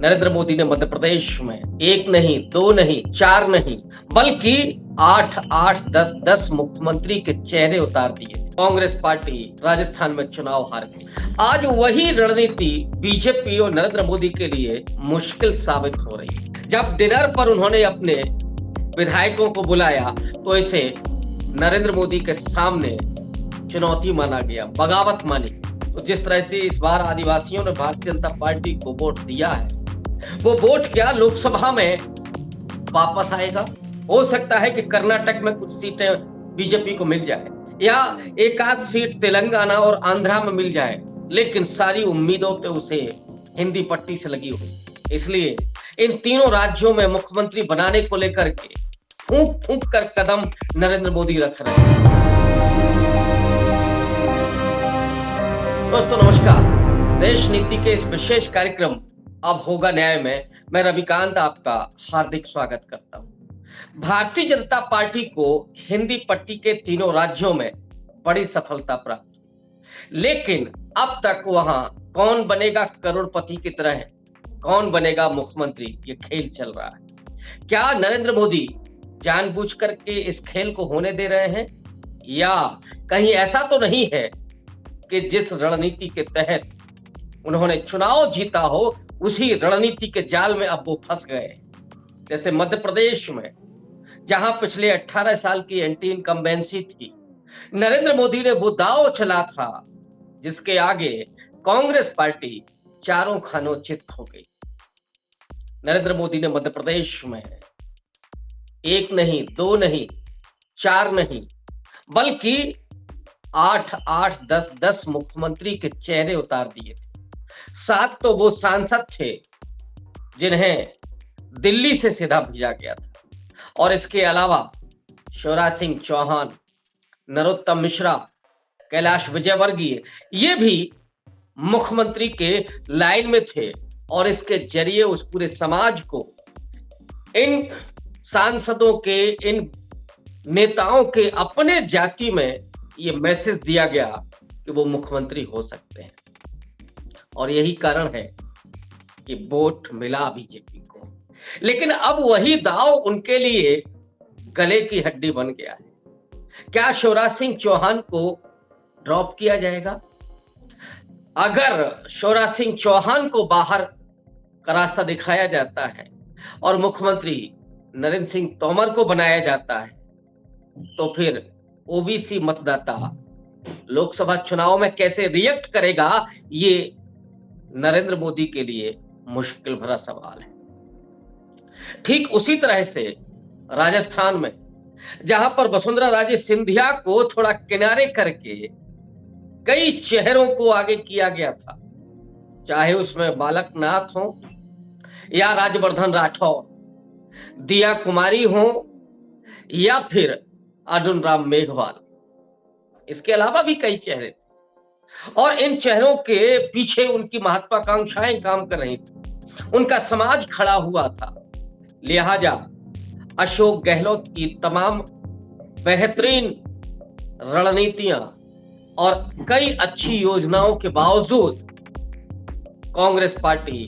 नरेंद्र मोदी ने मध्य प्रदेश में एक नहीं, दो नहीं, चार नहीं, बल्कि 8, 10 मुख्यमंत्री के चेहरे उतार दिए। कांग्रेस पार्टी राजस्थान में चुनाव हार गई। आज वही रणनीति बीजेपी और नरेंद्र मोदी के लिए मुश्किल साबित हो रही है। जब डिनर पर उन्होंने अपने विधायकों को बुलाया तो इसे नरेंद्र मोदी के सामने चुनौती माना गया, बगावत मानी। तो जिस तरह से इस बार आदिवासियों ने भारतीय जनता पार्टी को वोट दिया है, वो वोट क्या लोकसभा में वापस आएगा। हो सकता है कि कर्नाटक में कुछ सीटें बीजेपी को मिल जाए या एक आध सीट तेलंगाना और आंध्रा में मिल जाए, लेकिन सारी उम्मीदों पे उसे हिंदी पट्टी से लगी हुई। इसलिए इन तीनों राज्यों में मुख्यमंत्री बनाने को लेकर के फूंक फूंक कर कदम नरेंद्र मोदी रख रहे हैं। दोस्तों नमस्कार। देश नीति के इस विशेष कार्यक्रम अब होगा न्याय में मैं रविकांत आपका हार्दिक स्वागत करता हूं। भारतीय जनता पार्टी को हिंदी पट्टी के तीनों राज्यों में बड़ी सफलता प्राप्त, लेकिन अब तक वहां कौन बनेगा करोड़पति की तरह है, कौन बनेगा मुख्यमंत्री, ये खेल चल रहा है। क्या नरेंद्र मोदी जानबूझ करके इस खेल को होने दे रहे हैं, या कहीं ऐसा तो नहीं है कि जिस रणनीति के तहत उन्होंने चुनाव जीता हो उसी रणनीति के जाल में अब वो फंस गए। जैसे मध्य प्रदेश में जहां पिछले 18 साल की एंटी इनकम्बेंसी थी, नरेंद्र मोदी ने वो दांव चला था जिसके आगे कांग्रेस पार्टी चारों खानों चित हो गई। नरेंद्र मोदी ने मध्य प्रदेश में एक नहीं, दो नहीं, चार नहीं, बल्कि 8, 10 मुख्यमंत्री के चेहरे उतार दिए थे। 7 तो वो सांसद थे जिन्हें दिल्ली से सीधा भेजा गया था, और इसके अलावा शिवराज सिंह चौहान, नरोत्तम मिश्रा, कैलाश विजयवर्गीय, ये भी मुख्यमंत्री के लाइन में थे, और इसके जरिए उस पूरे समाज को इन सांसदों के, इन नेताओं के अपने जाति में ये मैसेज दिया गया कि वो मुख्यमंत्री हो सकते हैं। और यही कारण है कि वोट मिला बीजेपी को। लेकिन अब वही दांव उनके लिए गले की हड्डी बन गया है। क्या शिवराज सिंह चौहान को ड्रॉप किया जाएगा? अगर शिवराज सिंह चौहान को बाहर का रास्ता दिखाया जाता है और मुख्यमंत्री नरेंद्र सिंह तोमर को बनाया जाता है, तो फिर ओबीसी मतदाता लोकसभा चुनाव में कैसे रिएक्ट करेगा, ये नरेंद्र मोदी के लिए मुश्किल भरा सवाल है। ठीक उसी तरह से राजस्थान में जहां पर वसुंधरा राजे सिंधिया को थोड़ा किनारे करके कई चेहरों को आगे किया गया था, चाहे उसमें बालक नाथ हो या राजवर्धन राठौर, दिया कुमारी हो या फिर अर्जुन राम मेघवाल, इसके अलावा भी कई चेहरे थे, और इन चेहरों के पीछे उनकी महत्वाकांक्षाएं काम कर रही थी, उनका समाज खड़ा हुआ था। लिहाजा अशोक गहलोत की तमाम बेहतरीन रणनीतियां और कई अच्छी योजनाओं के बावजूद कांग्रेस पार्टी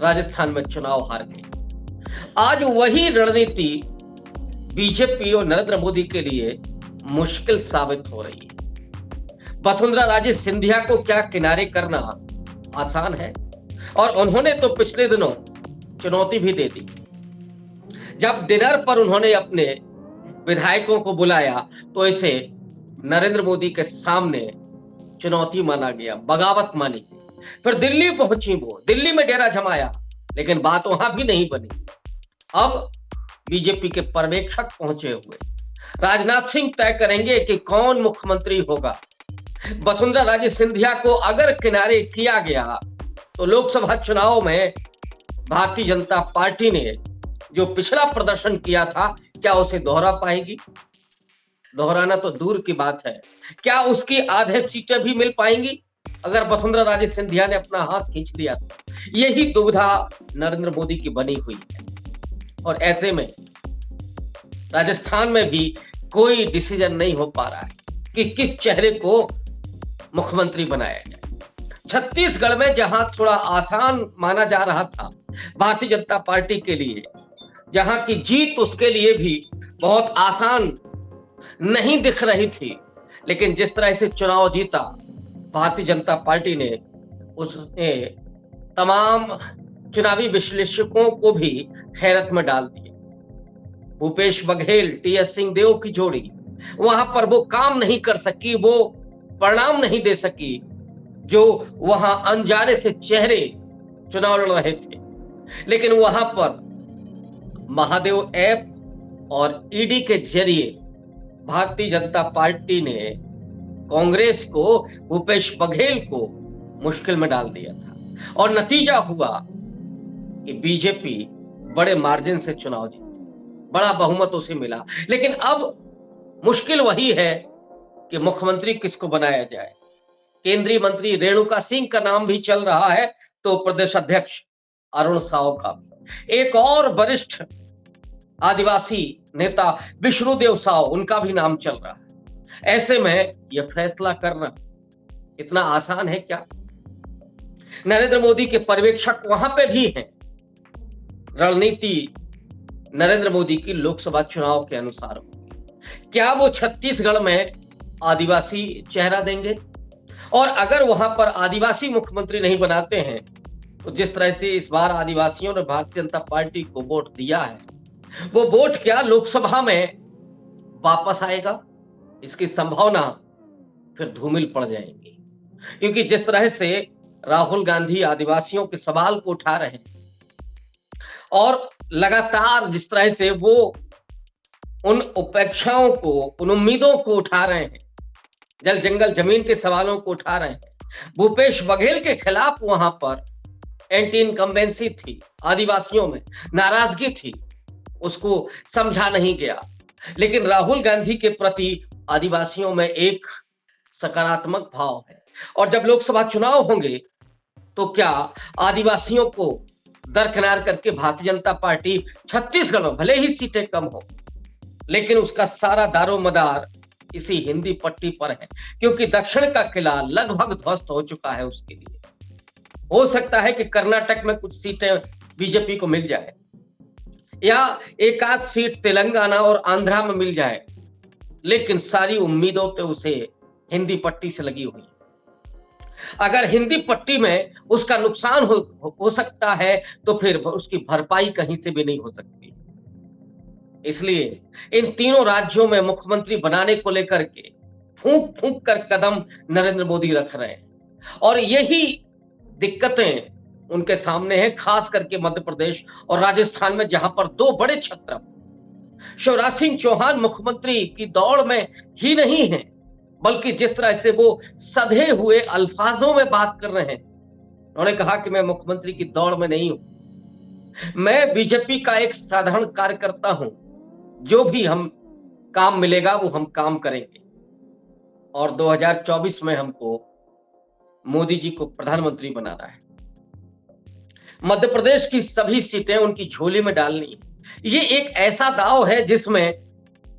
राजस्थान में चुनाव हार गई। आज वही रणनीति बीजेपी और नरेंद्र मोदी के लिए मुश्किल साबित हो रही है। वसुंधरा राजे सिंधिया को क्या किनारे करना आसान है? और उन्होंने तो पिछले दिनों चुनौती भी दे दी। जब डिनर पर उन्होंने अपने विधायकों को बुलाया तो इसे नरेंद्र मोदी के सामने चुनौती माना गया, बगावत मानी। फिर दिल्ली पहुंची, वो दिल्ली में डेरा जमाया, लेकिन बात वहां भी नहीं बनी। अब बीजेपी के पर्यवेक्षक पहुंचे हुए, राजनाथ सिंह तय करेंगे कि कौन मुख्यमंत्री होगा। वसुंधरा राजे सिंधिया को अगर किनारे किया गया तो लोकसभा चुनाव में भारतीय जनता पार्टी ने जो पिछला प्रदर्शन किया था, क्या उसे दोहरा पाएगी? दोहराना तो दूर की बात है, क्या उसकी आधे सीटें भी मिल पाएंगी अगर वसुंधरा राजे सिंधिया ने अपना हाथ खींच लिया? यही दुविधा नरेंद्र मोदी की बनी हुई है, और ऐसे में राजस्थान में भी कोई डिसीजन नहीं हो पा रहा है कि किस चेहरे को मुख्यमंत्री बनाया जाए। छत्तीसगढ़ में जहां थोड़ा आसान माना जा रहा था भारतीय जनता पार्टी के लिए, जहां की जीत उसके लिए भी बहुत आसान नहीं दिख रही थी, लेकिन जिस तरह से चुनाव जीता भारतीय जनता पार्टी ने, उसने तमाम चुनावी विश्लेषकों को भी हैरत में डाल दिया। भूपेश बघेल टीएस सिंहदेव की जोड़ी वहां पर वो काम नहीं कर सकी, वो परिणाम नहीं दे सकी जो वहां अनजाने से चेहरे चुनाव लड़ रहे थे। लेकिन वहां पर महादेव ऐप और ईडी के जरिए भारतीय जनता पार्टी ने कांग्रेस को, भूपेश बघेल को मुश्किल में डाल दिया था और नतीजा हुआ कि बीजेपी बड़े मार्जिन से चुनाव जीती, बड़ा बहुमत उसे मिला। लेकिन अब मुश्किल वही है कि मुख्यमंत्री किसको बनाया जाए। केंद्रीय मंत्री रेणुका सिंह का नाम भी चल रहा है, तो प्रदेश अध्यक्ष अरुण साव का भी, एक और वरिष्ठ आदिवासी नेता विष्णुदेव साव, उनका भी नाम चल रहा है। ऐसे में यह फैसला करना इतना आसान है क्या? नरेंद्र मोदी के पर्यवेक्षक वहां पे भी हैं। रणनीति नरेंद्र मोदी की लोकसभा चुनाव के अनुसार होगी। क्या वो छत्तीसगढ़ में आदिवासी चेहरा देंगे? और अगर वहां पर आदिवासी मुख्यमंत्री नहीं बनाते हैं, तो जिस तरह से इस बार आदिवासियों ने भारतीय जनता पार्टी को वोट दिया है, वो वोट क्या लोकसभा में वापस आएगा? इसकी संभावना फिर धूमिल पड़ जाएगी। क्योंकि जिस तरह से राहुल गांधी आदिवासियों के सवाल को उठा रहे हैं और लगातार जिस तरह से वो उन उपेक्षाओं को, उन उम्मीदों को उठा रहे हैं, जल जंगल जमीन के सवालों को उठा रहे हैं, भूपेश बघेल के खिलाफ वहां पर एंटी इनकम्बेंसी थी, आदिवासियों में नाराजगी थी, उसको समझा नहीं गया। लेकिन राहुल गांधी के प्रति आदिवासियों में एक सकारात्मक भाव है और जब लोकसभा चुनाव होंगे तो क्या आदिवासियों को दरकिनार करके भारतीय जनता पार्टी छत्तीसगढ़ में भले ही सीटें कम हो, लेकिन उसका सारा दारोमदार इसी हिंदी पट्टी पर है, क्योंकि दक्षिण का किला लगभग ध्वस्त हो चुका है उसके लिए। हो सकता है कि कर्नाटक में कुछ सीटें बीजेपी को मिल जाए या एक आध सीट तेलंगाना और आंध्रा में मिल जाए, लेकिन सारी उम्मीदों पे उसे हिंदी पट्टी से लगी हुई है। अगर हिंदी पट्टी में उसका नुकसान हो सकता है, तो फिर उसकी भरपाई कहीं से भी नहीं हो सकती। इसलिए इन तीनों राज्यों में मुख्यमंत्री बनाने को लेकर के फूंक फूंक कर कदम नरेंद्र मोदी रख रहे हैं और यही दिक्कतें उनके सामने हैं, खास करके मध्य प्रदेश और राजस्थान में, जहां पर दो बड़े छत्र शिवराज सिंह चौहान मुख्यमंत्री की दौड़ में ही नहीं है, बल्कि जिस तरह से वो सधे हुए अल्फाजों में बात कर रहे हैं। उन्होंने कहा कि मैं मुख्यमंत्री की दौड़ में नहीं हूं, मैं बीजेपी का एक साधारण कार्यकर्ता हूं, जो भी हम काम मिलेगा वो हम काम करेंगे और 2024 में हमको मोदी जी को प्रधानमंत्री बनाना है। मध्य प्रदेश की सभी सीटें उनकी झोली में डालनी है। ये एक ऐसा दांव है जिसमें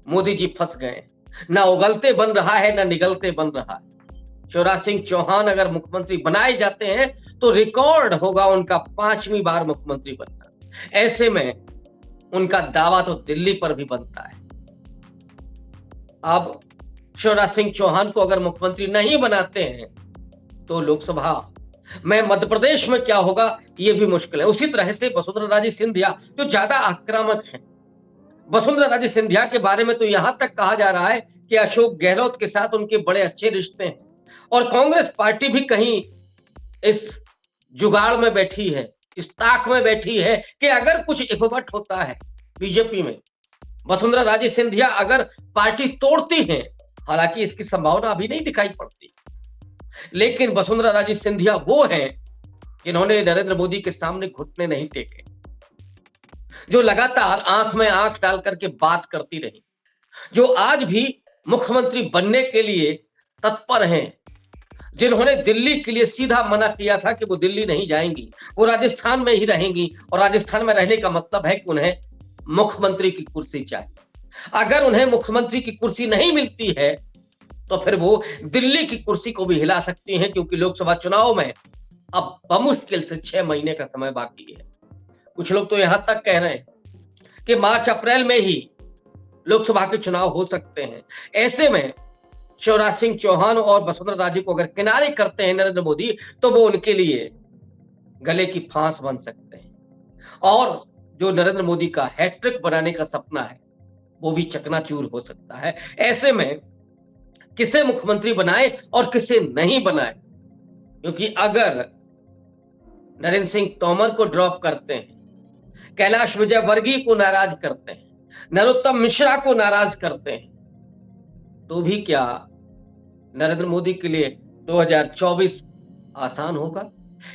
मोदी जी फंस गए, ना उगलते बन रहा है ना निगलते बन रहा है। शिवराज सिंह चौहान अगर मुख्यमंत्री बनाए जाते हैं तो रिकॉर्ड होगा उनका 5वीं बार मुख्यमंत्री बनना। ऐसे में उनका दावा तो दिल्ली पर भी बनता है। अब शिवराज सिंह चौहान को अगर मुख्यमंत्री नहीं बनाते हैं तो लोकसभा में मध्य प्रदेश में क्या होगा, यह भी मुश्किल है। उसी तरह से वसुंधरा राजे सिंधिया जो ज्यादा आक्रामक है, वसुंधरा राजे सिंधिया के बारे में तो यहां तक कहा जा रहा है कि अशोक गहलोत के साथ उनके बड़े अच्छे रिश्ते हैं और कांग्रेस पार्टी भी कहीं इस जुगाड़ में बैठी है, इस ताक में बैठी है कि अगर कुछ इफवट होता है बीजेपी में, वसुंधरा राजे सिंधिया अगर पार्टी तोड़ती हैं, हालांकि इसकी संभावना अभी नहीं दिखाई पड़ती, लेकिन वसुंधरा राजे सिंधिया वो हैं जिन्होंने नरेंद्र मोदी के सामने घुटने नहीं टेके, जो लगातार आंख में आंख डाल करके बात करती रही, जो आज भी मुख्यमंत्री बनने के लिए तत्पर हैं, जिन्होंने दिल्ली के लिए सीधा मना किया था कि वो दिल्ली नहीं जाएंगी, वो राजस्थान में ही रहेंगी और राजस्थान में रहने का मतलब है कि उन्हें मुख्यमंत्री की कुर्सी चाहिए। अगर उन्हें मुख्यमंत्री की कुर्सी नहीं मिलती है तो फिर वो दिल्ली की कुर्सी को भी हिला सकती हैं, क्योंकि लोकसभा चुनाव में अब बमुश्किल से 6 महीने का समय बाकी है। कुछ लोग तो यहां तक कह रहे हैं कि मार्च अप्रैल में ही लोकसभा के चुनाव हो सकते हैं। ऐसे में शिवराज सिंह चौहान और वसुंधरा राजे को अगर किनारे करते हैं नरेंद्र मोदी, तो वो उनके लिए गले की फांस बन सकते हैं, और जो नरेंद्र मोदी का हैट्रिक बनाने का सपना है वो भी चकनाचूर हो सकता है। ऐसे में किसे मुख्यमंत्री बनाए और किसे नहीं बनाए, क्योंकि अगर नरेंद्र सिंह तोमर को ड्रॉप करते हैं, कैलाश विजयवर्गीय को नाराज करते हैं, नरोत्तम मिश्रा को नाराज करते हैं, तो भी क्या नरेंद्र मोदी के लिए 2024 आसान होगा?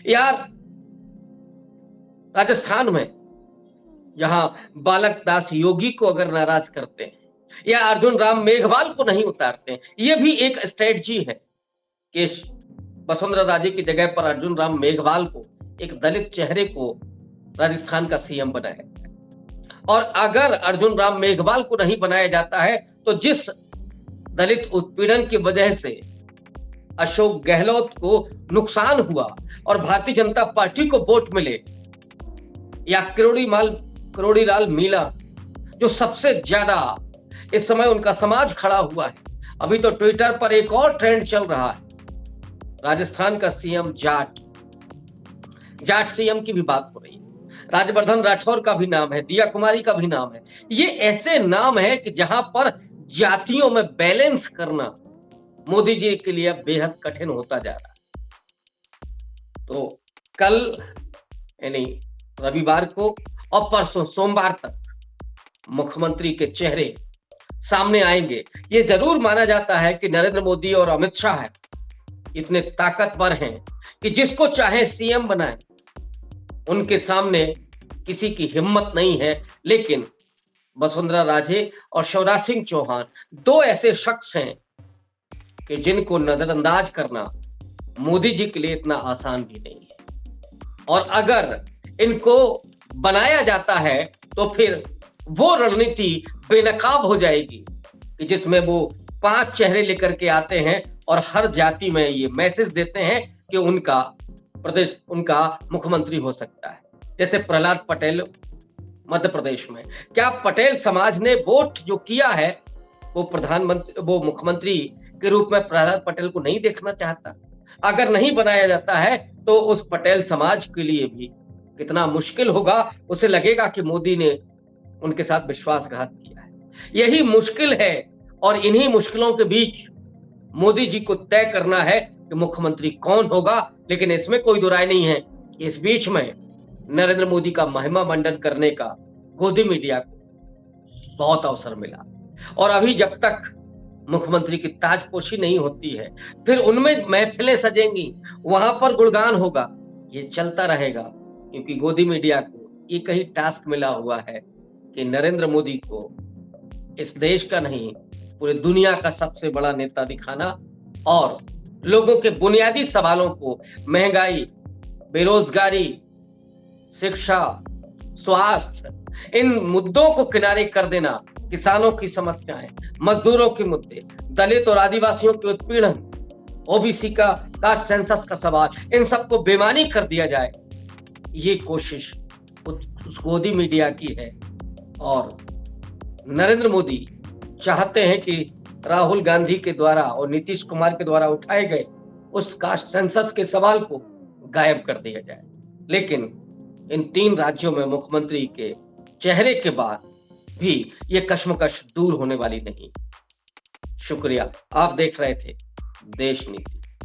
यार, राजस्थान में जहां बालक दास योगी को अगर नाराज करते हैं या अर्जुन राम मेघवाल को नहीं उतारते हैं, यह भी एक स्ट्रेटजी है कि वसुंधरा राजे की जगह पर अर्जुन राम मेघवाल को, एक दलित चेहरे को राजस्थान का सीएम बनाया जाए। और अगर अर्जुन राम मेघवाल को नहीं बनाया जाता है, तो जिस दलित उत्पीड़न की वजह से अशोक गहलोत को नुकसान हुआ और भारतीय जनता पार्टी को वोट मिले, या किरोड़ीलाल मीणा जो सबसे ज्यादा इस समय उनका समाज खड़ा हुआ है। अभी तो ट्विटर पर एक और ट्रेंड चल रहा है, राजस्थान का सीएम जाट सीएम की भी बात हो रही है, राज्यवर्धन राठौर का भी नाम है, दिया कुमारी का भी नाम है। ये ऐसे नाम है कि जहां पर जातियों में बैलेंस करना मोदी जी के लिए बेहद कठिन होता जा रहा है। तो कल यानी रविवार को और परसों सोमवार तक मुख्यमंत्री के चेहरे सामने आएंगे। ये जरूर माना जाता है कि नरेंद्र मोदी और अमित शाह इतने ताकतवर हैं कि जिसको चाहे सीएम बनाए, उनके सामने किसी की हिम्मत नहीं है। लेकिन वसुंधरा राजे और शिवराज सिंह चौहान दो ऐसे शख्स हैं कि जिनको नजरअंदाज करना मोदी जी के लिए इतना आसान भी नहीं है। और अगर इनको बनाया जाता है तो फिर वो रणनीति बेनकाब हो जाएगी कि जिसमें वो 5 चेहरे लेकर के आते हैं और हर जाति में ये मैसेज देते हैं कि उनका प्रदेश, उनका मुख्यमंत्री हो सकता है। जैसे प्रहलाद पटेल मध्य प्रदेश में, क्या पटेल समाज ने वोट जो किया है वो मुख्यमंत्री के रूप में प्रहलाद पटेल को नहीं देखना चाहता? अगर नहीं बनाया जाता है तो उस पटेल समाज के लिए भी कितना मुश्किल होगा। उसे लगेगा कि मोदी ने उनके साथ विश्वासघात किया है। यही मुश्किल है, और इन्हीं मुश्किलों के बीच मोदी जी को तय करना है कि मुख्यमंत्री कौन होगा। लेकिन इसमें कोई दुराय नहीं है कि इस बीच में नरेंद्र मोदी का महिमा मंडन करने का गोदी मीडिया को बहुत अवसर मिला, और अभी जब तक मुख्यमंत्री की ताजपोशी नहीं होती है, फिर उनमें महफिलें सजेंगी, वहां पर गुणगान होगा, ये चलता रहेगा। क्योंकि गोदी मीडिया को एक ही टास्क मिला हुआ है कि नरेंद्र मोदी को इस देश का नहीं, पूरी दुनिया का सबसे बड़ा नेता दिखाना, और लोगों के बुनियादी सवालों को, महंगाई, बेरोजगारी, शिक्षा, स्वास्थ्य, इन मुद्दों को किनारे कर देना, किसानों की समस्याएं, मजदूरों के मुद्दे, दलित और आदिवासियों के उत्पीड़न, ओबीसी का कास्ट सेंसस का सवाल, इन सबको बेमानी कर दिया जाए, ये कोशिश उस गोदी मीडिया की है। और नरेंद्र मोदी चाहते हैं कि राहुल गांधी के द्वारा और नीतीश कुमार के द्वारा उठाए गए उस कास्ट सेंसस के सवाल को गायब कर दिया जाए। लेकिन इन 3 राज्यों में मुख्यमंत्री के चेहरे के बाद भी ये कश्मकश दूर होने वाली नहीं। शुक्रिया। आप देश नीति।